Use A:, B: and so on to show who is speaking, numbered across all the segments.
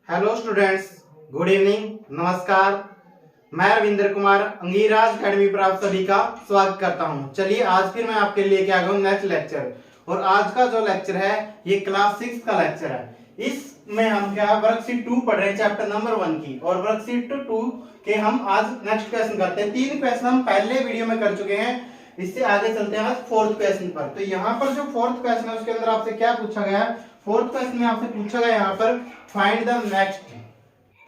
A: Hello students, good evening, नमस्कार। मैं Ravindra Kumar अंगीराज academy पर आप सभी का स्वागत करता हूं। चलिए आज फिर मैं आपके लिए क्या गया नेक्स्ट लेक्चर। और आज का जो लेक्चर है ये क्लास 6 का लेक्चर है। इसमें हम क्या वर्कशीट 2 पढ़ रहे हैं, चैप्टर नंबर 1 की। और वर्कशीट 2 के हम आज नेक्स्ट क्वेश्चन करते हैं। 3 क्वेश्चन हम पहले वीडियो में कर चुके हैं, इससे आगे चलते हैं आज 4th क्वेश्चन पर। तो यहाँ पर जो 4th क्वेश्चन है उसके अंदर आपसे क्या पूछा गया है? 4th क्वेश्चन में आपसे पूछा गया यहाँ पर फाइंड द नेक्स्ट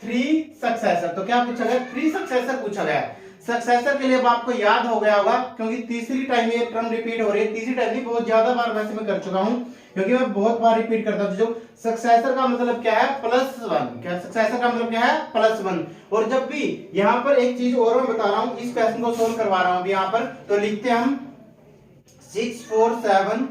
A: 3 सक्सेसर। तो क्या पूछा गया? 3 सक्सेसर पूछा गया है। सक्सेसर के लिए अब आपको याद हो गया होगा, क्योंकि तीसरी टाइम ये टर्म रिपीट हो रही है। तीसरी टाइम नहीं, बहुत ज्यादा बार वैसे मैं कर चुका हूं, क्योंकि मैं बहुत बार रिपीट करता हूं। जो सक्सेसर का मतलब क्या है? +1। क्या सक्सेसर का मतलब क्या है? +1। और जब भी यहाँ पर एक चीज और मैं बता रहा हूं, इस क्वेश्चन को सोल्व करवा रहा हूं अभी यहाँ पर, तो लिखते हैं हम 6 4 7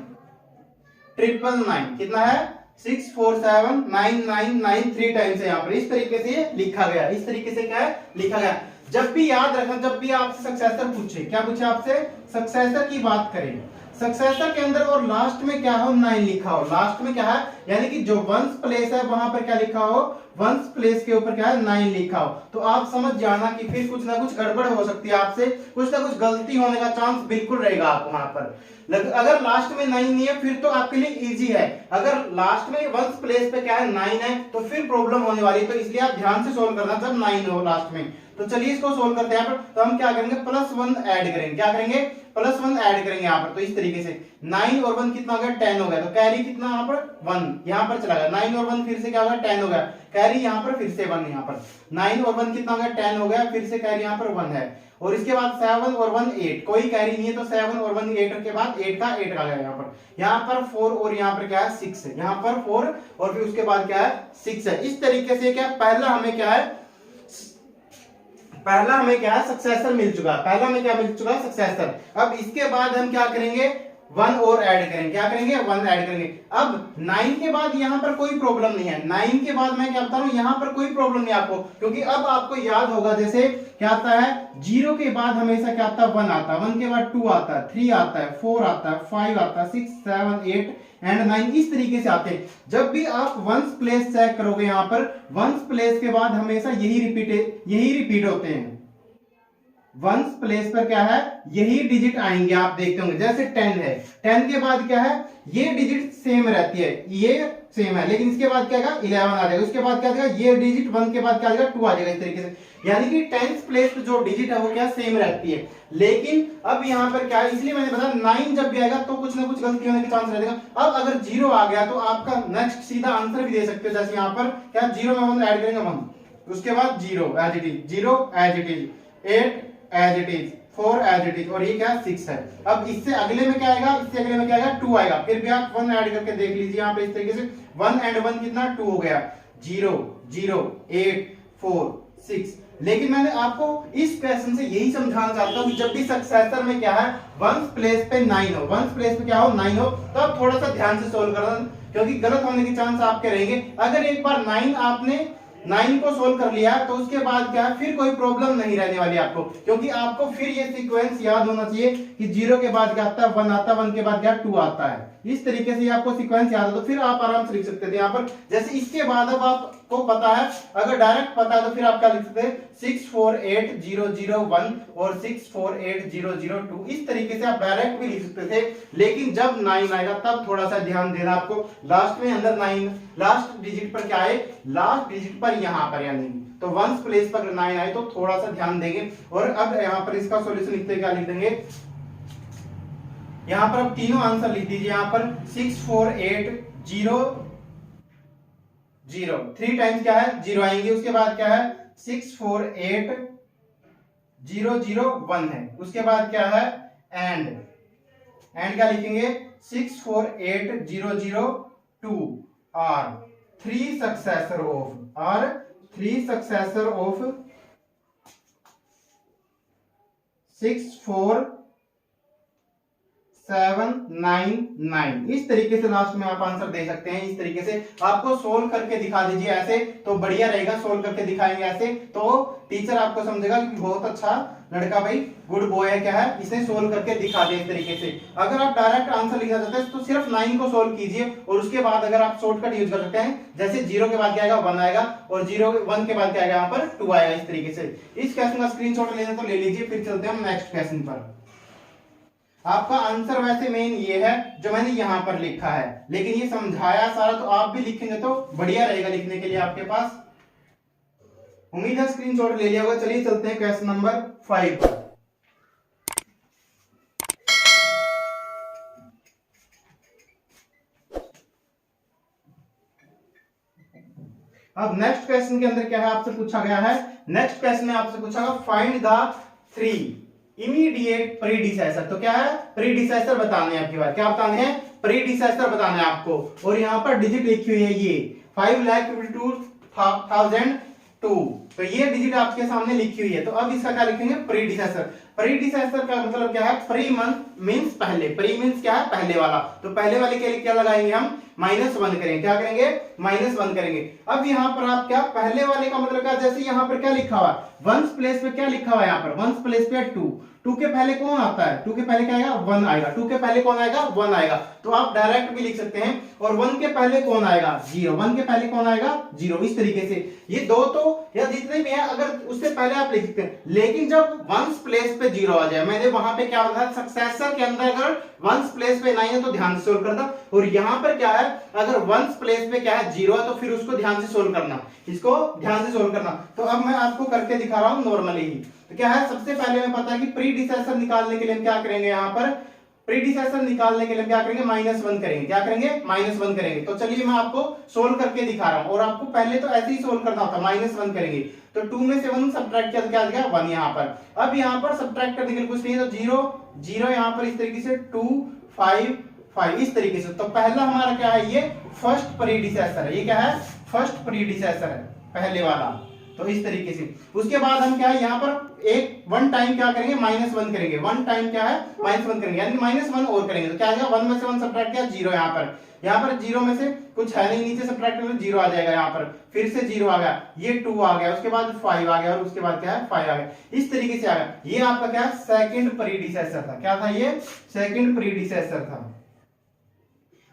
A: 999। कितना है? 6 4 7 9 9 9 3 टाइम्स है यहाँ पर। इस तरीके से लिखा गया। इस तरीके से क्या है? लिखा गया। जब भी याद रखना, जब भी आपसे सक्सेसर पूछे, क्या पूछे आपसे? सक्सेसर की बात करें, सक्सेसर के अंदर और लास्ट में क्या हो? 9 लिखा हो। लास्ट में क्या है? यानी कि जो वंस प्लेस है वहां पर क्या लिखा हो? वंस प्लेस के ऊपर क्या है? 9 लिखा हो। तो आप समझ जाना कि फिर कुछ ना कुछ गड़बड़ हो सकती है, आपसे कुछ ना कुछ गलती होने का चांस बिल्कुल रहेगा आप वहां पर। अगर लास्ट में 9 नहीं है फिर तो आपके लिए इजी है। अगर लास्ट में वंस प्लेस पे क्या है? 9 है, तो फिर प्रॉब्लम होने वाली है। तो इसलिए आप ध्यान से सोल्व करना जब 9 हो लास्ट में। तो चलिए इसको सोल्व करते हैं यहाँ पर। तो हम क्या करेंगे? +1 ऐड करेंगे। क्या करेंगे? +1 ऐड करेंगे यहाँ पर। तो इस तरीके से 9 और 1 कितना हो गया? 10 हो गया। तो कैरी कितना यहाँ पर? 1 यहाँ पर चला गया। 9 और 1 फिर से क्या होगा? 10 हो गया। कैरी यहाँ पर फिर से 1 यहाँ पर। 9 और 1 कितना हो गया? 10 हो गया। फिर से कैरी यहाँ पर 1 है। और इसके बाद 7 और 1 8, कोई कैरी नहीं है, तो 7 और 1 8 के बाद 8 का 8 आ गया यहाँ पर। यहाँ पर 4 और यहाँ पर क्या है? 6 है। यहाँ पर 4 और फिर उसके बाद क्या है? 6 है। इस तरीके से क्या पहला हमें क्या है? पहला हमें क्या है? सक्सेसर मिल चुका है। पहला हमें क्या मिल चुका है? सक्सेसर। अब इसके बाद हम क्या करेंगे? 1 और ऐड करेंगे। क्या करेंगे? 1 ऐड करेंगे। अब 9 के बाद यहां पर कोई प्रॉब्लम नहीं है। 9 के बाद मैं क्या बता रहा हूं, यहां पर कोई प्रॉब्लम नहीं आपको, क्योंकि अब आपको याद होगा जैसे क्या आता है? 0 के बाद हमेशा क्या आता है? 1 आता है। 1 के बाद 2 आता है, 3 आता है, 4 आता है, 5 आता है, 6 7 8 एंड 9 इस तरीके से आते हैं। जब भी आप वंस प्लेस चेक करोगे, यहां पर वंस प्लेस के बाद हमेशा यही रिपीट होते हैं। वंस प्लेस पर क्या है? यही डिजिट आएंगे। आप देखते होंगे जैसे 10 है, 10 के बाद क्या है? ये डिजिट सेम रहती है, ये सेम है, लेकिन इसके बाद क्या आएगा? 11 आ जाएगा। उसके बाद क्या आएगा? ये डिजिट 1 के बाद क्या आ जाएगा? 2 आ जाएगा। इस तरीके से यानी कि 10th प्लेस पे जो डिजिट है वो क्या सेम रहती है। लेकिन अब यहाँ पर क्या है? इसलिए मैंने बताया 9 जब भी आएगा तो कुछ ना कुछ गलती होने के चांस रहेगा। अब अगर 0 आ गया तो आपका नेक्स्ट सीधा आंसर भी दे सकते हो। जैसे यहाँ पर क्या 0 में 1 ऐड करेंगे 1, उसके बाद 0 as it is, 0 as it is, 8 as it is, 4 as it is, और ये क्या 6 है। अब इससे अगले में क्या आएगा? इससे अगले में क्या आएगा? 2 आएगा। फिर भी आप 1 ऐड करके देख लीजिए यहाँ पे। इस तरीके से 1 एंड 1 कितना? 2 हो गया। 0 0 8 4 6। लेकिन मैंने आपको इस क्वेश्चन से यही समझाना चाहता हूं कि जब भी सक्सेसर में क्या है? वंस प्लेस पे 9 हो, वंस प्लेस पे क्या हो? 9 हो, तब थोड़ा सा ध्यान से सोल्व करना, क्योंकि गलत होने के चांस आपके रहेंगे। अगर एक बार 9 आपने 9 को सोल्व कर लिया तो उसके बाद क्या है? फिर कोई प्रॉब्लम नहीं रहने वाली आपको, क्योंकि आपको फिर ये सीक्वेंस याद होना चाहिए कि 0 के बाद क्या आता है? 1 आता है, 1 के बाद क्या? 2 आता है। इस तरीके से आपको सीक्वेंस याद हो तो फिर आप आराम से लिख सकते थे यहाँ पर। जैसे इसके बाद अब आपको पता है, अगर डायरेक्ट पता है तो फिर आप क्या लिख सकते हैं? 6 4 8 0 0 1 और 6 4 8 0 0 2। इस तरीके से आप डायरेक्ट भी लिख सकते थे। लेकिन जब 9 आएगा तब थोड़ा सा ध्यान देना आपको। लास्ट में अंदर 9, लास्ट डिजिट पर क्या है? लास्ट डिजिट पर यहाँ पर, यानी तो वंस प्लेस पर 9 आए तो थोड़ा सा ध्यान देंगे। और अब यहाँ पर इसका सॉल्यूशन लिखते क्या लिख देंगे? यहां पर अब तीनों आंसर लिख दीजिए। यहां पर 6 4 8 0 0, 3 टाइम्स क्या है? 0 आएंगे। उसके बाद क्या है? 6 4 8 0 0 1 है। उसके बाद क्या है? एंड क्या लिखेंगे? 6 4 8 0 0 2 आर 3 सक्सेसर ऑफ 6 4 799 इस तरीके से लास्ट में आप आंसर दे सकते हैं। इस तरीके से आपको सोल्व करके दिखा दीजिए, ऐसे तो बढ़िया रहेगा। सोल्व करके दिखाएंगे ऐसे तो टीचर आपको समझेगा कि बहुत अच्छा लड़का भाई, गुड बॉय है, क्या है, इसने सोल्व करके दिखा दिया इस तरीके से। अगर आप डायरेक्ट आंसर लिखना चाहते हैं तो सिर्फ 9 को सोल्व कीजिए और उसके बाद अगर आप शॉर्टकट यूज कर सकते हैं, जैसे 0 के बाद क्या आएगा 1 आएगा और 1 के बाद क्या आएगा यहाँ पर 2 आएगा। इस तरीके से इस क्वेश्चन का स्क्रीनशॉट लेना तो ले लीजिए। फिर चलते हैं हम नेक्स्ट क्वेश्चन पर। आपका आंसर वैसे मेन ये है जो मैंने यहां पर लिखा है, लेकिन ये समझाया सारा तो आप भी लिखेंगे तो बढ़िया रहेगा लिखने के लिए आपके पास। उम्मीद है स्क्रीनशॉट ले लिया होगा। चलिए चलते हैं क्वेश्चन नंबर 5 पर। अब नेक्स्ट क्वेश्चन के अंदर क्या है आपसे पूछा गया है, नेक्स्ट क्वेश्चन में आपसे पूछा गया फाइंड द 3 इमीडिएट प्रीडिसेसर। तो क्या है, प्रीडिसेसर बताने हैं आपकी बात, क्या बताने हैं, प्रीडिसेसर बताने हैं आपको। और यहां पर डिजिट लिखी हुई है ये 5,52,002, तो ये डिजिट आपके सामने लिखी हुई है। तो अब इसका क्या लिखेंगे, प्रीडिसेसर। प्रीडिसेसर का मतलब क्या है, प्री मींस पहले, प्री मींस क्या है, पहले वाला। तो पहले वाले के लिए क्या लगाएंगे हम, -1 करेंगे। क्या करेंगे, -1 करेंगे। अब यहाँ पर आप क्या, पहले वाले का मतलब क्या, जैसे यहाँ पर क्या लिखा हुआ है, वंस प्लेस पे क्या लिखा हुआ है, यहाँ पर वंस प्लेस पे 2, 2 के पहले कौन आता है, 2 के पहले क्या आएगा, 1 आएगा। 2 के पहले कौन आएगा, 1 आएगा। तो आप डायरेक्ट भी लिख सकते हैं। और 1 के पहले कौन आएगा, 0, 1 के पहले कौन आएगा, 0। इस तरीके से ये दो तो या जितने भी हैं अगर उससे पहले आप लिख सकते हैं, लेकिन जब वंस प्लेस पे 0 आ जाए, मैंने वहां पे क्या बताया, सक्सेसर के अंदर अगर वंस प्लेस पे 9 है तो ध्यान से सोल्व करना। और यहां पर क्या है, अगर वंस प्लेस पे क्या है 0 है तो फिर उसको ध्यान से सोल्व करना, इसको ध्यान से सोल्व करना। तो अब मैं आपको करके दिखा रहा हूं नॉर्मली ही। तो क्या है, सबसे पहले हमें पता है कि प्रीडिसेसर निकालने के लिए हम क्या करेंगे, यहाँ पर प्रीडिसेसर निकालने के लिए क्या करेंगे, -1 करेंगे। क्या करेंगे, -1 करेंगे। तो चलिए मैं आपको सोल्व करके दिखा रहा हूं। और आपको पहले तो ऐसे ही सोल्व करना होता है, -1 करेंगे तो 2 में से 1 सब्ट्रैक्ट किया तो क्या आ गया, 1 यहाँ पर। अब यहाँ पर सब्ट्रैक्ट करने के लिए कुछ नहीं है, तो 0 0 यहाँ पर इस तरीके से 2 5 5 इस तरीके से। तो पहला हमारा क्या है, ये फर्स्ट प्रीडिसेसर है। ये क्या है, फर्स्ट प्रीडिसेसर है, पहले वाला। तो इस तरीके से उसके बाद हम क्या है, यहाँ पर एक 1 टाइम क्या करेंगे, -1 करेंगे। 1 टाइम क्या है, -1 करेंगे, यानी -1 और करेंगे। तो क्या आ जाएगा, 1 में से 1 सब्ट्रैक्ट किया, 0 यहाँ पर 0 में से कुछ है नहीं, नीचे सब्ट्रैक्ट करेंगे 0 आ जाएगा। यहाँ पर फिर से 0 आ गया, ये 2 आ गया, उसके बाद 5 आ गया और उसके बाद क्या है 5 आ गया। इस तरीके से आ गया। ये आपका क्या है, सेकंड प्रीडिसेसर था। क्या था ये, सेकंड प्रीडिसेसर था।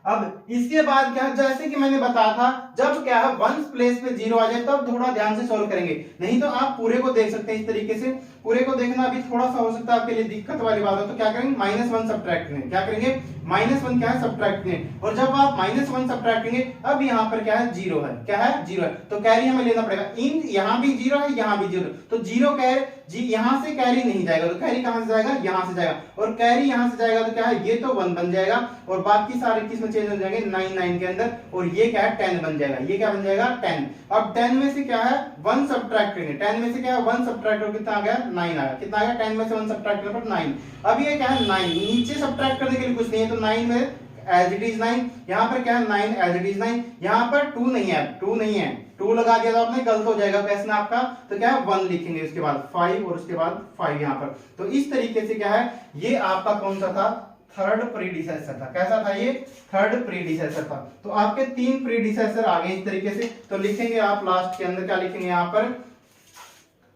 A: अब इसके बाद क्या है, जैसे कि मैंने बताया था, जब क्या है वंस प्लेस पे 0 आ जाए तब थोड़ा ध्यान से सॉल्व करेंगे, नहीं तो आप पूरे को देख सकते हैं इस तरीके से। पूरे को देखना अभी थोड़ा सा हो सकता है आपके लिए दिक्कत वाली बात है। तो क्या करेंगे, -1 सब्ट्रैक्ट करेंगे। क्या करेंगे, -1 क्या है, सब्ट्रैक्ट करेंगे। और जब आप -1 सब्ट्रैक्ट करेंगे, अब यहाँ पर क्या है, 0 है। क्या है, 0 है। तो कैरी हमें लेना पड़ेगा। इन यहाँ भी 0 है, यहाँ भी 0, तो 0 कैरी जी, यहाँ से कैरी नहीं जाएगा, तो कैरी कहां से जाएगा, यहाँ से जाएगा। और कैरी यहाँ से जाएगा तो क्या है, ये तो 1 बन जाएगा और बाकी सारे किसमें चेंज हो जाएंगे, 9 9 के अंदर। और ये क्या है, 10 बन जाएगा। ये क्या बन जाएगा, 10। अब 10 में से क्या है, 1 सब्ट्रैक्ट करेंगे। 10 में से क्या है, 1 सब्ट्रैक्ट और कितना आ गया, 9 आ गया। कितना आ गया, 10 में से 1 सब्ट्रैक्ट करने पर 9। अब ये क्या है, 9 नीचे सब्ट्रैक्ट करने के लिए कुछ नहीं है, तो 9 में एज इट इज 9। यहाँ पर क्या है, 9 एज इट इज 9। यहाँ पर 2 नहीं है, 2 नहीं है, 2 लगा दिया तो आपने, गलत हो जाएगा क्वेश्चन आपका। तो क्या है, 1 लिखेंगे, उसके बाद 5 और उसके बाद 5 यहाँ पर। तो इस तरीके से क्या है, ये आपका कौन सा था, थर्ड प्रीडिसेसर था। कैसा था ये, थर्ड प्रीडिसेसर था। तो आपके 3 प्रीडिसेसर आ गए इस तरीके से। तो लिखेंगे आप लास्ट के अंदर क्या लिखेंगे, यहाँ पर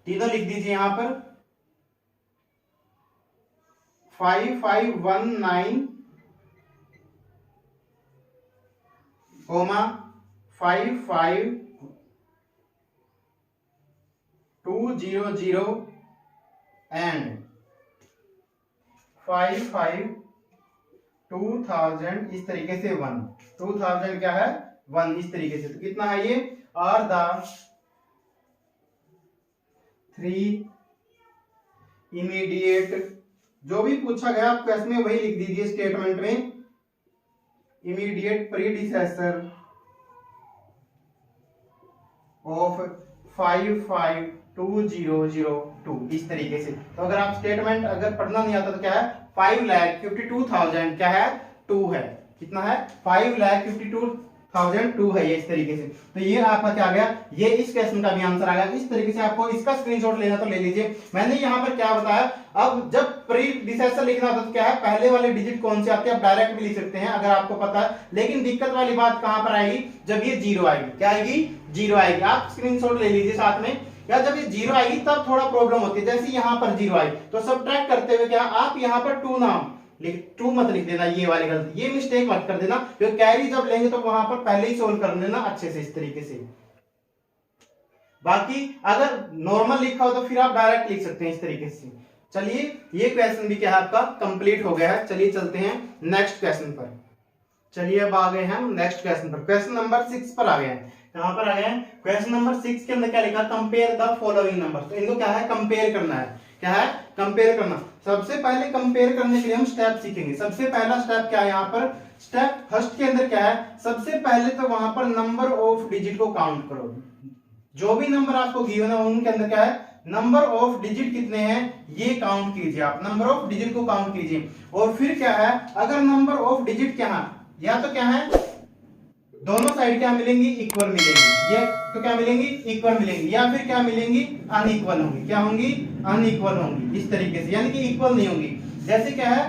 A: तीनों लिख दीजिए। यहाँ पर 5519 55200 एंड 552000 इस तरीके से 1, 2000 क्या है, 1 इस तरीके से। तो कितना है ये, आर द 3 इमीडिएट, जो भी पूछा गया आप क्वेश्चन में वही लिख दीजिए स्टेटमेंट में, इमीडिएट प्रीडिसेसर ऑफ 5520002 इस तरीके से। तो अगर आप स्टेटमेंट अगर पढ़ना नहीं आता तो क्या है, 5,52,000 क्या है, 2 है। कितना है, 5,52,000 1002 है ये इस तरीके से। तो ये आपका क्या आ गया, ये इस क्वेश्चन का भी आंसर आ गया। इस तरीके से आपको इसका स्क्रीनशॉट लेना तो ले लीजिए। मैंने यहाँ पर क्या बताया, अब जब प्रीडिसेसर लिखना होता तो क्या है, पहले वाले डिजिट कौन से आते हैं, आप डायरेक्ट भी लिख सकते हैं अगर आपको पता है। लेकिन दिक्कत वाली बात कहां पर आएगी, जब ये जीरो आएगी। क्या आएगी, जीरो आएगी। आप स्क्रीनशॉट ले लीजिए साथ में, या जब ये जीरो आएगी तब थोड़ा प्रॉब्लम होती है। जैसे यहाँ पर जीरो आई तो सब्ट्रैक्ट करते हुए क्या, आप यहाँ पर 2 नाम टू मत लिख देना, ये वाली गलती, ये मिस्टेक मत कर देना। क्योंकि कैरी जब लेंगे तो वहां पर पहले ही सोल्व कर लेना अच्छे से इस तरीके से। बाकी अगर नॉर्मल लिखा हो तो फिर आप डायरेक्ट लिख सकते हैं इस तरीके से। चलिए ये क्वेश्चन भी क्या है आपका कंप्लीट हो गया है। चलिए चलते हैं नेक्स्ट क्वेश्चन पर। चलिए अब आ गए हम नेक्स्ट क्वेश्चन पर। क्वेश्चन नंबर 6 पर आ गए हैं। कहां पर आ गए हैं, क्वेश्चन नंबर 6 के अंदर क्या लिखा, कंपेयर द फॉलोइंग नंबर। तो इनको क्या है, कंपेयर करना है। क्या है, कंपेयर करना। सबसे पहले कंपेयर करने के लिए हम स्टेप सीखेंगे। सबसे पहला स्टेप क्या है, यहाँ पर स्टेप फर्स्ट के अंदर क्या है, सबसे पहले तो वहां पर नंबर ऑफ डिजिट को काउंट करो। जो भी नंबर आपको गिवन है उनके अंदर क्या है, नंबर ऑफ डिजिट कितने हैं ये काउंट कीजिए। आप नंबर ऑफ डिजिट को काउंट कीजिए। और फिर क्या है, अगर नंबर ऑफ डिजिट क्या है, या तो क्या है दोनों साइड क्या मिलेंगी, इक्वल मिलेंगी। ये तो क्या मिलेंगी, इक्वल मिलेंगी। या फिर क्या मिलेंगी, अनइक्वल होंगी। क्या होंगी, अनइक्वल होंगी इस तरीके से, यानी कि इक्वल नहीं होंगी। जैसे क्या है,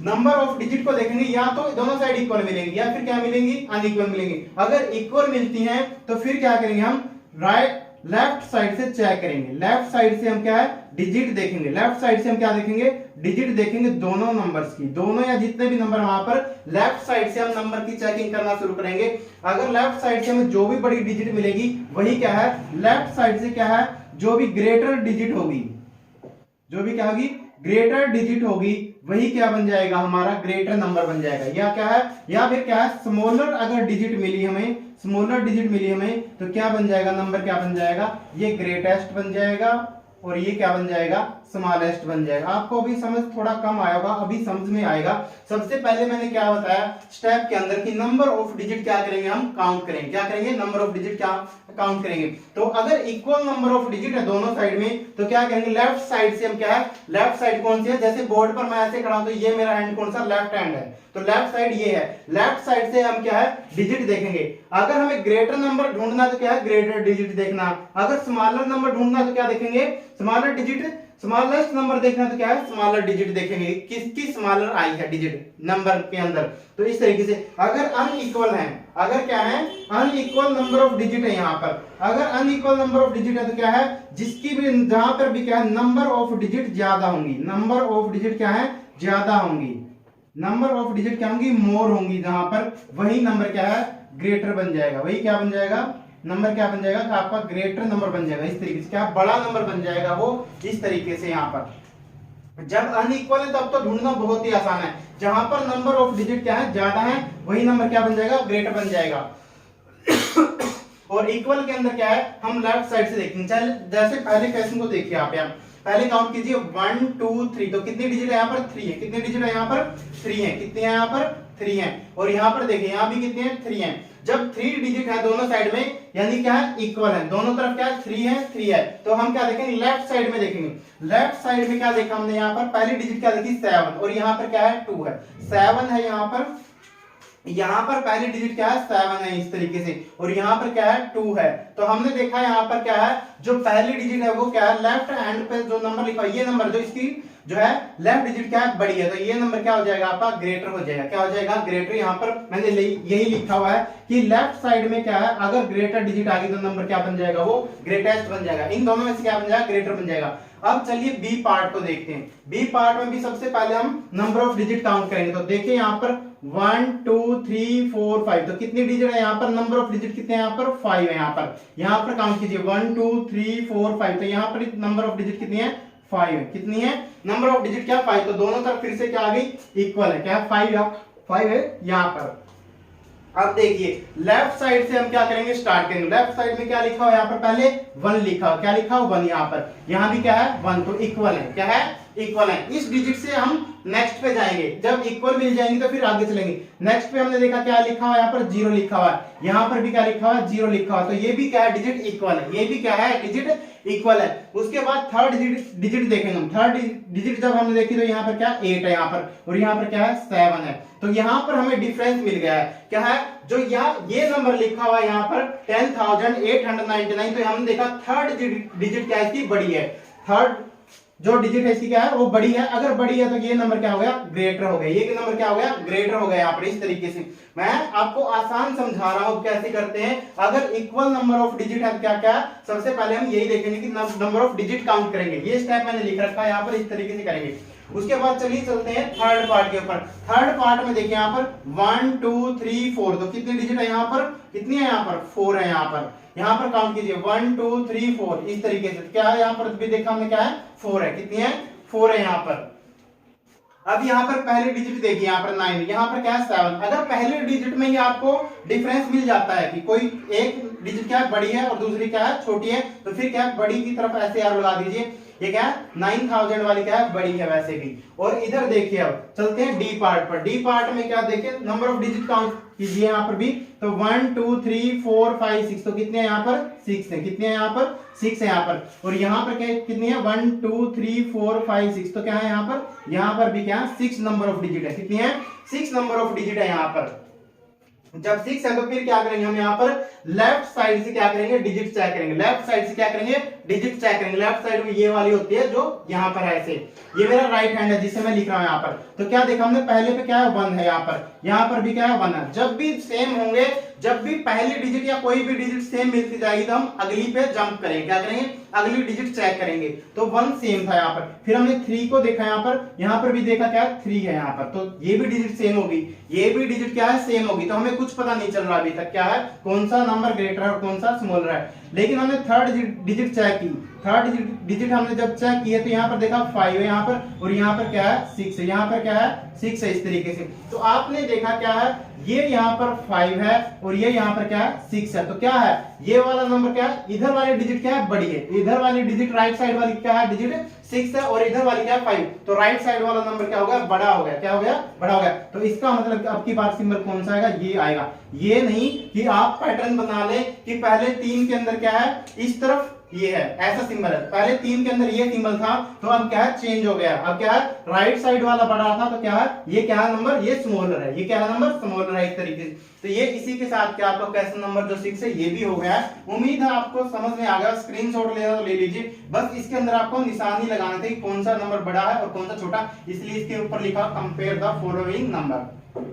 A: नंबर ऑफ डिजिट को देखेंगे, या तो दोनों साइड इक्वल मिलेंगी या फिर क्या मिलेंगी, अनइक्वल मिलेंगी। अगर इक्वल मिलती हैं तो फिर क्या करेंगे, हम राइट लेफ्ट साइड से चेक करेंगे। लेफ्ट साइड से हम क्या है, डिजिट देखेंगे। लेफ्ट साइड से हम क्या देखेंगे, डिजिट देखेंगे दोनों नंबर्स की। दोनों या जितने भी नंबर वहां पर लेफ्ट साइड से हम नंबर की चेकिंग करना शुरू करेंगे। अगर लेफ्ट साइड से हमें जो भी बड़ी डिजिट मिलेगी वही क्या है, लेफ्ट साइड से क्या है, जो भी ग्रेटर डिजिट होगी, जो भी क्या होगी, ग्रेटर डिजिट होगी, वही क्या बन जाएगा, हमारा ग्रेटर नंबर बन जाएगा। या क्या है, या फिर क्या है, स्मॉलर अगर डिजिट मिली हमें, स्मॉलर डिजिट मिली हमें तो क्या बन जाएगा, नंबर क्या बन जाएगा, ये ग्रेटेस्ट बन जाएगा और ये क्या बन जाएगा, स्मॉलेस्ट बन जाएगा। आपको अभी समझ थोड़ा कम आया होगा, अभी समझ में आएगा। सबसे पहले मैंने क्या बताया स्टेप के अंदर कि नंबर ऑफ डिजिट क्या करेंगे, हम काउंट करेंगे। क्या करेंगे, नंबर ऑफ डिजिट क्या काउंट करेंगे। तो अगर इक्वल नंबर ऑफ डिजिट है दोनों साइड में तो क्या करेंगे, लेफ्ट साइड से हम क्या है, लेफ्ट साइड कौन सी है, जैसे बोर्ड पर मैं ऐसे खड़ा हूं तो ये मेरा हैंड कौन सा, लेफ्ट हैंड है, तो लेफ्ट साइड ये है। लेफ्ट साइड से हम क्या है, डिजिट देखेंगे। अगर हमें ग्रेटर नंबर ढूंढना तो क्या है, ग्रेटर डिजिट देखना। अगर स्मॉलर नंबर ढूंढना तो क्या देखेंगे, स्मॉलर डिजिट। स्मॉलेस्ट नंबर देखना तो क्या है, स्मॉलर डिजिट देखेंगे, किसकी स्मॉलर आई है डिजिट नंबर के अंदर। तो इस तरीके से अगर अनइक्वल है, अगर क्या है, अनइक्वल नंबर ऑफ डिजिट है यहाँ पर, अगर अनइक्वल नंबर ऑफ डिजिट है तो क्या है, जिसकी भी जहां पर भी क्या है, नंबर ऑफ डिजिट ज्यादा होंगी, नंबर ऑफ डिजिट क्या है, ज्यादा होंगी, नंबर ऑफ डिजिट क्या होंगी, मोर होंगी, जहां पर वही नंबर क्या है, ग्रेटर बन जाएगा। वही क्या बन जाएगा, नंबर क्या बन जाएगा, आपका ग्रेटर नंबर बन जाएगा। इस तरीके से क्या बड़ा नंबर बन जाएगा वो, इस तरीके से। यहाँ पर जब अनइक्वल है तब तो ढूंढना बहुत ही आसान है। जहां पर नंबर ऑफ डिजिट क्या है, ज्यादा है, वही नंबर क्या बन जाएगा, ग्रेटर बन जाएगा। और इक्वल के अंदर क्या है, हम लेफ्ट साइड से देखेंगे। चल जैसे पहले क्वेश्चन को देखिए आप, यहाँ पहले काउंट कीजिए 1 2 3। तो कितनी डिजिट है यहाँ पर, 3 है। कितने डिजिट है यहाँ पर, 3 है। कितने हैं यहाँ पर, 3 है। और यहाँ पर देखिए, यहाँ भी कितने हैं, 3 है। जब 3 डिजिट है दोनों साइड में, यानी क्या है, इक्वल है, दोनों तरफ क्या है, 3 है, 3 है। तो हम क्या देखेंगे, लेफ्ट साइड में देखेंगे। लेफ्ट साइड में क्या देखा हमने, यहाँ पर पहली डिजिट क्या देखी, 7, और यहाँ पर क्या है, 2 है। 7 है यहाँ पर, यहाँ पर पहली डिजिट क्या है, 7 है इस तरीके से, और यहाँ पर क्या है, 2 है। तो हमने देखा यहाँ पर क्या है, जो पहली डिजिट है वो क्या है, लेफ्ट हैंड पे जो नंबर लिखा है, ये नंबर जो इसकी जो है लेफ्ट डिजिट क्या है, बड़ी है, तो ये नंबर क्या हो जाएगा आपका, ग्रेटर हो जाएगा। क्या हो जाएगा, ग्रेटर। यहाँ पर मैंने यही लिखा हुआ है कि लेफ्ट साइड में क्या है, अगर ग्रेटर डिजिट आ गई तो नंबर क्या बन जाएगा, वो ग्रेटेस्ट बन जाएगा। इन दोनों में से क्या बन जाएगा, ग्रेटर बन जाएगा। अब चलिए बी पार्ट को देखते हैं। बी पार्ट में भी सबसे पहले हम नंबर ऑफ डिजिट काउंट करेंगे। तो देखिए यहाँ पर 1 2 3 4 5, तो कितनी डिजिट है यहाँ पर, नंबर ऑफ डिजिट कितने हैं यहाँ पर, 5 है। यहाँ पर काउंट कीजिए 1 2 3 4 5, तो यहाँ पर नंबर ऑफ डिजिट कितनी है, 5 है। कितनी है, नंबर ऑफ डिजिट क्या, 5। तो दोनों तरफ फिर से क्या आ गई, इक्वल है। क्या 5 है यहाँ पर। अब देखिए लेफ्ट साइड से हम क्या करेंगे, स्टार्ट करेंगे। लेफ्ट साइड में क्या लिखा हो यहाँ पर, पहले 1 लिखा हो। क्या लिखा हो, 1 यहाँ पर। यहाँ भी क्या है, 1, तो इक्वल है। क्या है, इक्वल है। इस डिजिट से हम नेक्स्ट पे जाएंगे, जब इक्वल मिल जाएंगे तो फिर आगे चलेंगे। नेक्स्ट पे हमने देखा क्या लिखा हुआ है, यहाँ पर 0 लिखा हुआ है, यहाँ पर भी क्या लिखा हुआ है, 0 लिखा हुआ है, तो ये भी क्या है, डिजिट इक्वल है, ये भी क्या है, डिजिट इक्वल है। उसके बाद थर्ड डिजिट देखेंगे हम। थर्ड डिजिट जब हमने देखी तो यहाँ पर क्या 8 है यहाँ पर, और यहाँ पर क्या है 7 है। तो यहाँ पर हमें डिफरेंस मिल गया है, क्या है, जो यहाँ ये नंबर लिखा हुआ है यहाँ पर 10,899, तो हमने देखा थर्ड डिजिट क्या है इसकी, बड़ी है। थर्ड जो डिजिट है इसकी क्या है, वो बड़ी है। अगर बड़ी है तो ये नंबर क्या हो गया, ग्रेटर हो गया। ये नंबर क्या हो गया, ग्रेटर हो गया। यहाँ पर इस तरीके से मैं आपको आसान समझा रहा हूं कैसे करते हैं। अगर इक्वल नंबर ऑफ डिजिट है क्या क्या, सबसे पहले हम यही देखेंगे कि नंबर ऑफ डिजिट काउंट करेंगे। ये स्टेप मैंने लिख रखा है यहाँ पर, इस तरीके से करेंगे। उसके बाद चलिए चलते हैं थर्ड पार्ट के ऊपर। थर्ड पार्ट में देखिए यहाँ पर 1 2 3 4, तो कितनी डिजिट है यहाँ पर, कितनी है यहाँ पर, 4 है यहाँ पर। यहाँ पर काउंट कीजिए 1 2 3 4 इस तरीके से। क्या है यहाँ पर भी देखा हमने, क्या है 4 है, कितनी है 4 है यहाँ पर। अब यहाँ पर पहले डिजिट देखिए, यहाँ पर 9, यहाँ पर क्या है 7। अगर पहले डिजिट में ही आपको डिफरेंस मिल जाता है कि कोई एक डिजिट क्या है बड़ी है और दूसरी क्या है छोटी है, तो फिर क्या है बड़ी की तरफ ऐसे यार लगा दीजिए। ये क्या है 9000 वाली क्या है, बड़ी है वैसे भी। और इधर देखिए अब चलते हैं डी पार्ट पर। डी पार्ट में क्या देखिए, नंबर ऑफ डिजिट काउंट कीजिए यहाँ पर भी, तो 1 2 3 4 5 6, तो कितने हैं यहाँ पर 6 है, कितने हैं यहाँ पर 6 है यहाँ पर। और यहाँ पर क्या कितनी है 1 2 3 4 5 6, तो क्या है यहाँ पर भी क्या है 6 नंबर ऑफ डिजिट है। कितनी है 6 नंबर ऑफ डिजिट है यहाँ पर। जब 6 है तो फिर क्या करेंगे हम यहाँ पर लेफ्ट साइड से क्या करेंगे, डिजिट चेक करेंगे। लेफ्ट साइड से क्या करेंगे, डिजिट चेक करेंगे। लेफ्ट साइड में ये वाली होती है जो यहाँ पर है ऐसे, ये मेरा राइट हैंड है जिसे मैं लिख रहा हूँ यहाँ पर। तो क्या देखा हमने, पहले पे क्या है 1 है यहाँ पर भी क्या है 1 है। जब भी सेम होंगे, जब भी पहली डिजिट या कोई भी डिजिट सेम मिलती जाएगी तो हम अगली पे जंप करेंगे। क्या करेंगे, अगली डिजिट चेक करेंगे। तो 1 सेम था यहाँ पर, फिर हमने 3 को देखा यहाँ पर भी देखा क्या 3 है यहाँ पर, तो ये भी डिजिट सेम होगी, ये भी डिजिट क्या है सेम होगी। तो हमें कुछ पता नहीं चल रहा अभी तक क्या है, कौन सा नंबर ग्रेटर है और कौन सा स्मॉलर है। लेकिन हमने थर्ड डिजिट चेक की। थर्ड डिजिट हमने जब चेक किया तो यहाँ पर देखा 5 है यहाँ पर, और यहाँ पर क्या है 6 है, यहाँ पर क्या है 6 है इस तरीके से। तो आपने देखा क्या है, ये यहाँ पर 5 है और ये यहाँ पर क्या है 6 है। तो क्या है, ये वाला नंबर क्या है, इधर वाली डिजिट क्या है बड़ी है, इधर वाली डिजिट राइट साइड वाली क्या है डिजिट 6 है, और इधर वाली क्या है 5। तो राइट साइड वाला नंबर क्या हो गया, बड़ा हो गया। क्या हो गया, बड़ा हो गया। तो इसका मतलब अब की बार सिंबल कौन सा आएगा, ये आएगा। ये नहीं कि आप पैटर्न बना लें कि पहले 3 के अंदर क्या है, इस तरफ ये है, ऐसा सिंबल है। पहले 3 के अंदर ये सिंबल था, तो अब क्या है चेंज हो गया। अब क्या है, राइट साइड वाला बड़ा था, तो क्या है ये क्या है नंबर, ये स्मॉलर है, ये क्या है नंबर स्मॉलर है इस तरीके से। तो ये इसी के साथ क्या आपका क्वेश्चन नंबर जो 6 है ये भी हो गया है। उम्मीद है आपको समझ में आ गया। स्क्रीनशॉट लेना तो ले लीजिए, बस इसके अंदर आपको निशान ही लगाना था कि कौन सा नंबर बड़ा है और कौन सा छोटा, इसलिए इसके ऊपर लिखा compare the following number.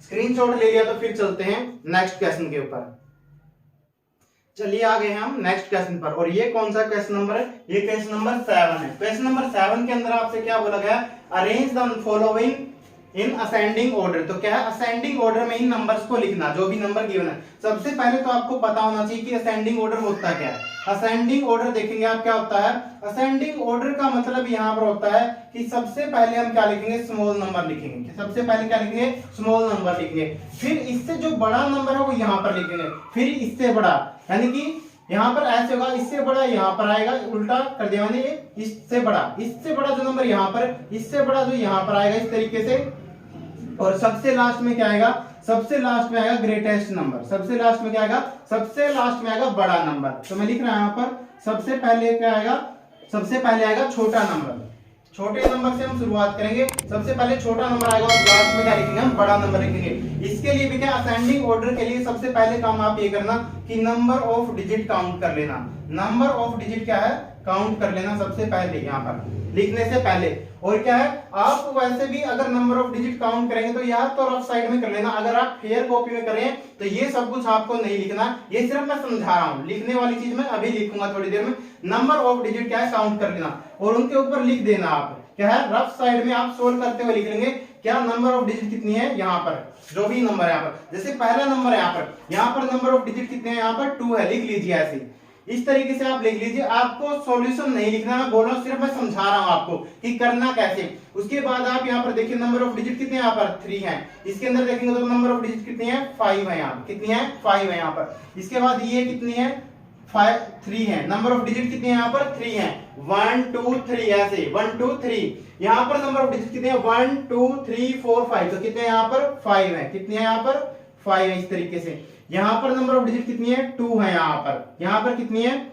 A: Screenshot ले लिया तो फिर चलते हैं नेक्स्ट क्वेश्चन के ऊपर। चलिए आ गए हम नेक्स्ट क्वेश्चन पर, और ये कौन सा क्वेश्चन नंबर है, ये क्वेश्चन नंबर 7 है। क्वेश्चन नंबर 7 के अंदर आपसे क्या बोला गया, arrange the following in ascending order. तो क्या है, असेंडिंग ऑर्डर में इन नंबर्स को लिखना, जो भी नंबर गिवन है। सबसे पहले तो आपको पता होना चाहिए कि असेंडिंग ऑर्डर होता क्या है। असेंडिंग ऑर्डर देखेंगे आप क्या होता है, असेंडिंग ऑर्डर का मतलब यहाँ पर होता है कि सबसे पहले हम क्या लिखेंगे, स्मॉल नंबर लिखेंगे। सबसे पहले क्या लिखेंगे, स्मॉल नंबर लिखेंगे। फिर इससे जो बड़ा नंबर है वो यहाँ पर लिखेंगे, फिर इससे बड़ा, यानी कि यहाँ पर ऐसे होगा, इससे बड़ा यहाँ पर आएगा, उल्टा कर दिया मैंने, इससे बड़ा जो नंबर यहाँ पर, इससे बड़ा जो यहाँ पर आएगा इस तरीके से। और सबसे लास्ट में क्या आएगा, सबसे लास्ट में आएगा ग्रेटेस्ट नंबर। सबसे लास्ट में क्या आएगा, सबसे लास्ट में आएगा बड़ा नंबर। तो मैं लिख रहा हूं यहाँ पर, सबसे पहले क्या आएगा, सबसे पहले आएगा छोटा नंबर। छोटे नंबर से हम शुरुआत करेंगे, सबसे पहले छोटा नंबर आएगा और लास्ट में क्या लिखेंगे, हम बड़ा नंबर लिखेंगे। इसके लिए भी क्या, असेंडिंग ऑर्डर के लिए सबसे पहले काम आप ये करना कि नंबर ऑफ डिजिट काउंट कर लेना। नंबर ऑफ डिजिट क्या है, काउंट कर लेना सबसे पहले यहाँ पर लिखने से पहले। और क्या है, आप वैसे भी अगर नंबर ऑफ डिजिट काउंट करेंगे तो यार तो रफ साइड में कर लेना। अगर आप फेयर कॉपी में करें तो ये सब कुछ आपको नहीं लिखना, ये सिर्फ मैं समझा रहा हूँ। लिखने वाली चीज मैं अभी लिखूंगा थोड़ी देर में। नंबर ऑफ डिजिट क्या है, काउंट कर लेना और उनके ऊपर लिख देना। आप क्या है, रफ साइड में आप सोल्व करते हुए लिख लेंगे क्या नंबर ऑफ डिजिट कितनी है यहाँ पर, जो भी नंबर है यहाँ पर। जैसे पहला नंबर है यहाँ पर नंबर ऑफ डिजिट कितने हैं, यहाँ पर 2 है, लिख लीजिए ऐसे इस तरीके से आप लिख लीजिए। आपको सॉल्यूशन नहीं लिखना, मैं बोल रहा हूँ, सिर्फ मैं समझा रहा हूँ आपको कि करना कैसे। उसके बाद आप यहाँ पर देखिए नंबर ऑफ डिजिट कितने यहाँ पर 3 है। इसके अंदर देखेंगे तो नंबर ऑफ डिजिट कितनी है, 5 है यहाँ, कितनी है 5 है यहाँ पर। इसके बाद ये कितनी है 3 है, नंबर ऑफ डिजिट कितने हैं यहाँ पर 3 हैं, 1 2 3 ऐसे 1 2 3। यहाँ पर नंबर ऑफ डिजिट कितने हैं 1 2 3 4 5, तो कितने हैं यहाँ पर 5 है, कितने हैं यहाँ पर 5 है। इस तरीके से यहाँ पर नंबर ऑफ डिजिट कितनी है 2 है, यहाँ पर कितनी है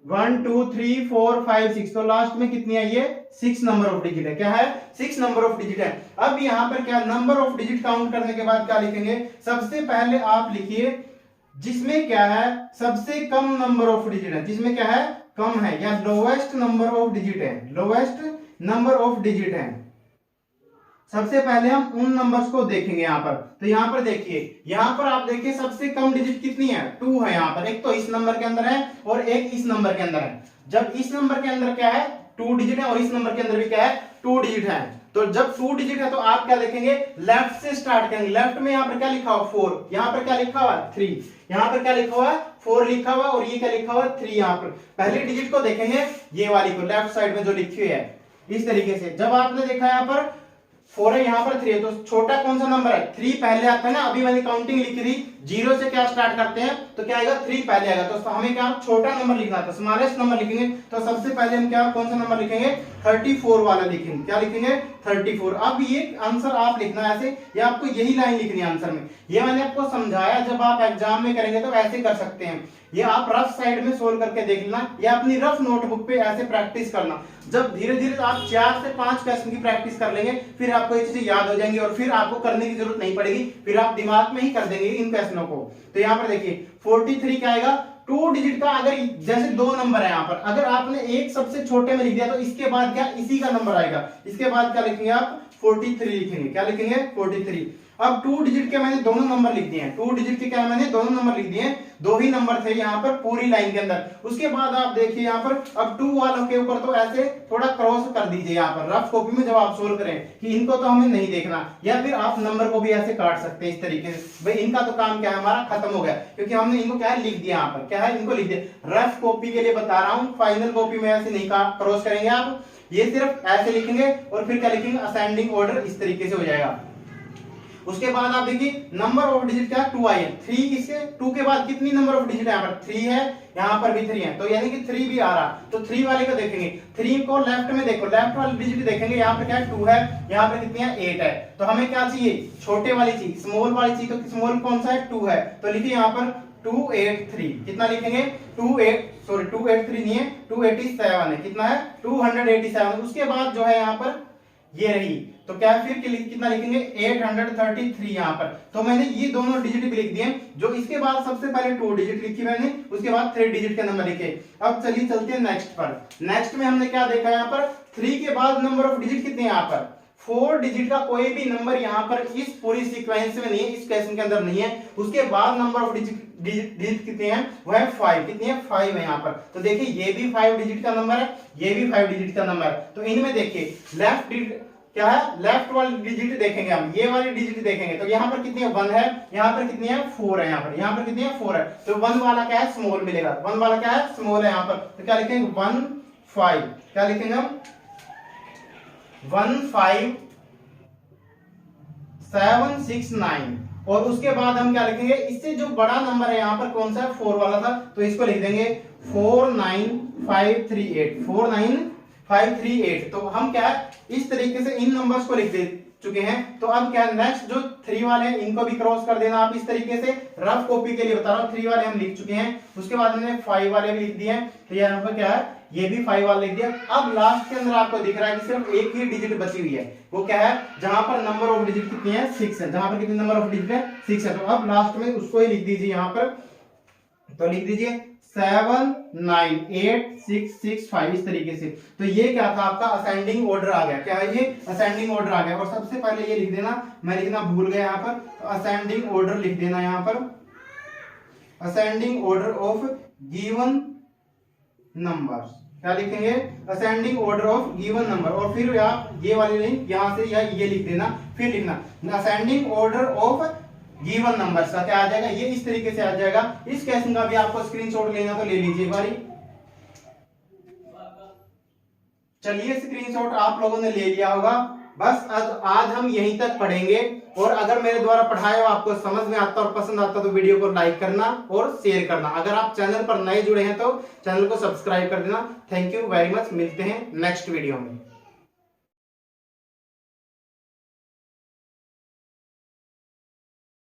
A: 1 2 3 4 5 6, तो लास्ट में कितनी है ये 6 नंबर ऑफ डिजिट है, क्या है 6 नंबर ऑफ डिजिट है। अब यहाँ पर क्या नंबर ऑफ डिजिट काउंट करने के बाद क्या लिखेंगे, सबसे पहले आप लिखिए जिसमें क्या है सबसे कम नंबर ऑफ डिजिट है, जिसमें क्या है कम है या लोवेस्ट नंबर ऑफ डिजिट है, लोवेस्ट नंबर ऑफ डिजिट है। सबसे पहले हम उन नंबर्स को देखेंगे यहाँ पर, तो यहाँ पर देखिए, यहाँ पर आप देखिए सबसे कम डिजिट कितनी है 2 है, यहाँ पर एक तो इस नंबर के अंदर है और एक इस नंबर के अंदर है। जब इस नंबर के अंदर क्या है 2 डिजिट है और इस नंबर के अंदर भी क्या है 2 डिजिट है, तो जब 2 डिजिट है तो आप क्या लिखेंगे लेफ्ट से स्टार्ट करेंगे। लेफ्ट में यहाँ पर क्या लिखा हुआ 4, यहाँ पर क्या लिखा हुआ 3, यहाँ पर क्या लिखा हुआ 4 लिखा हुआ और ये क्या लिखा हुआ 3। यहाँ पर पहले डिजिट को देखेंगे ये वाली को लेफ्ट साइड में जो लिखी हुई है इस तरीके से। जब आपने देखा यहाँ पर 4 है यहाँ पर 3 है, तो छोटा कौन सा नंबर है 3 पहले आता है ना। अभी मैंने काउंटिंग लिखी थी 0 से क्या स्टार्ट करते हैं तो क्या आएगा 3 पहले आएगा, तो हमें क्या छोटा नंबर लिखना था, स्मॉलेस्ट नंबर लिखेंगे। तो सबसे पहले हम क्या कौन सा नंबर लिखेंगे 34 वाला लिखेंगे, क्या लिखेंगे 34। अब ये आंसर आप लिखना है ऐसे, या आपको यही लाइन लिखनी है आंसर में। ये मैंने आपको समझाया, जब आप एग्जाम में करेंगे तो ऐसे कर सकते हैं। ये आप रफ साइड में सोल्व करके देख लेना या अपनी रफ नोटबुक पे ऐसे प्रैक्टिस करना। जब धीरे धीरे आप 4 से 5 क्वेश्चन की प्रैक्टिस कर लेंगे फिर आपको ये चीजें याद हो जाएंगी और फिर आपको करने की जरूरत नहीं पड़ेगी, फिर आप दिमाग में ही कर देंगे इन क्वेश्चनों को। तो यहाँ पर देखिए 43 क्या आएगा 2 डिजिट का, अगर जैसे 2 नंबर है यहाँ पर, अगर आपने एक सबसे छोटे में लिख दिया तो इसके बाद क्या इसी का नंबर आएगा, इसके बाद क्या लिखेंगे आप 43 लिखेंगे, क्या लिखेंगे 43। अब 2 डिजिट के मैंने दोनों नंबर लिख दिए हैं, 2 डिजिट के क्या मैंने दोनों नंबर लिख दिए हैं, 2 ही नंबर थे यहाँ पर पूरी लाइन के अंदर। उसके बाद आप देखिए यहाँ पर अब 2 वालों के ऊपर तो ऐसे थोड़ा क्रॉस कर दीजिए यहाँ पर रफ कॉपी में जब आप सोल्व करें कि इनको तो हमें नहीं देखना, या फिर आप नंबर को भी ऐसे काट सकते हैं इस तरीके से। भाई इनका तो काम क्या है हमारा खत्म हो गया, क्योंकि हमने इनको क्या है लिख दिया यहाँ पर, क्या है इनको लिख दिया। रफ कॉपी के लिए बता रहा हूँ, फाइनल कॉपी में ऐसे नहीं क्रॉस करेंगे आप, ये सिर्फ ऐसे लिखेंगे और फिर क्या लिखेंगे असेंडिंग ऑर्डर, इस तरीके से हो जाएगा। उसके बाद आप देखिए नंबर ऑफ डिजिट क्या 2 आई है, 3 इसके 2 के बाद कितनी नंबर ऑफ डिजिट है यहाँ पर 3 है, यहाँ पर भी 3 है, तो यानी कि 3 भी आ रहा, तो 3 वाले को देखेंगे। 3 को लेफ्ट में देखो, लेफ्ट वाली डिजिट देखेंगे, यहाँ पर क्या है 2 है, यहाँ पर कितनी है 8 है, तो हमें क्या चाहिए छोटे वाली चीज, स्मॉल वाली चीज। तो स्मॉल कौन सा है 2 है, तो लिखिए यहाँ पर 283, कितना लिखेंगे 283 नहीं है 287 है, कितना है 287। उसके बाद जो है यहाँ पर ये रही, तो क्या है फिर कितना लिखेंगे 833 यहाँ पर। तो मैंने ये दोनों डिजिट भी लिख दिए, जो इसके बाद सबसे पहले 2 डिजिट लिखी मैंने, उसके बाद 3 डिजिट के नंबर लिखे। अब चलिए चलते हैं नेक्स्ट पर। नेक्स्ट में हमने क्या देखा यहाँ पर 3 के बाद नंबर ऑफ डिजिट कितने हैं यहाँ पर 4 डिजिट का कोई भी नंबर यहाँ पर इस पूरी सीक्वेंस में नहीं है, इस क्वेश्चन के अंदर नहीं है। उसके बाद नंबर ऑफ डिजिट कितने हैं वो है 5, कितनी है 5 है यहाँ पर। तो देखिए ये भी 5 डिजिट का नंबर है, ये भी 5 डिजिट का नंबर है। तो इनमें देखिए लेफ्ट डिजिट क्या है, लेफ्ट वाली डिजिट देखेंगे हम, ये वाली डिजिट देखेंगे तो यहाँ पर कितनी है 1 है, यहाँ पर कितनी है 4 है, यहाँ पर कितनी है 4 है। तो 1 वाला क्या है स्मॉल मिलेगा, 1 वाला क्या है स्मॉल है यहाँ पर। तो क्या लिखेंगे 1 5, क्या लिखेंगे हम 1 5 7 6 9। और उसके बाद हम क्या लिखेंगे, इससे जो बड़ा नंबर है यहाँ पर कौन सा है 4 वाला था, तो इसको लिख देंगे 49538, 49538। तो हम क्या है इस तरीके से इन नंबर्स को लिख दे चुके हैं। तो अब क्या नेक्स्ट जो 3 वाले हैं इनको भी क्रॉस कर देना आप इस तरीके से, रफ कॉपी के लिए बता रहा हूँ। 3 वाले हम लिख चुके हैं, उसके बाद हमने 5 वाले भी लिख दिए हैं, तो यहाँ पर क्या है ये भी 5 वाला लिख दिया। अब लास्ट के अंदर आपको दिख रहा है कि सिर्फ एक ही डिजिट बची हुई है, वो क्या है जहां पर नंबर ऑफ डिजिट कितनी है 6 है, जहां पर कितनी नंबर ऑफ डिजिट है 6 है। तो अब लास्ट में उसको ही लिख दीजिए यहाँ पर, तो लिख दीजिए 79866 इस तरीके से। तो ये क्या था आपका असेंडिंग ऑर्डर आ गया, क्या है ये असेंडिंग ऑर्डर आ गया। और सबसे पहले ये लिख देना, मैं लिखना भूल गया यहाँ पर, तो असेंडिंग ऑर्डर लिख देना यहाँ पर, ascending order of given numbers, क्या लिखेंगे ascending order of given number. और फिर आप ये वाली लाइन यहाँ से या ये लिख देना, फिर लिखना ascending order of given numbers का क्या आ जाएगा, ये इस तरीके से आ जाएगा। इस क्वेश्चन का भी आपको स्क्रीनशॉट लेना तो ले लीजिए एक बारी। चलिए स्क्रीनशॉट आप लोगों ने ले लिया होगा। बस आज हम यहीं तक पढ़ेंगे। और अगर मेरे द्वारा पढ़ाया हुआ आपको समझ में आता और पसंद आता तो वीडियो को लाइक करना और शेयर करना। अगर आप चैनल पर नए जुड़े हैं तो चैनल को सब्सक्राइब कर देना। थैंक यू वेरी मच, मिलते हैं नेक्स्ट वीडियो में।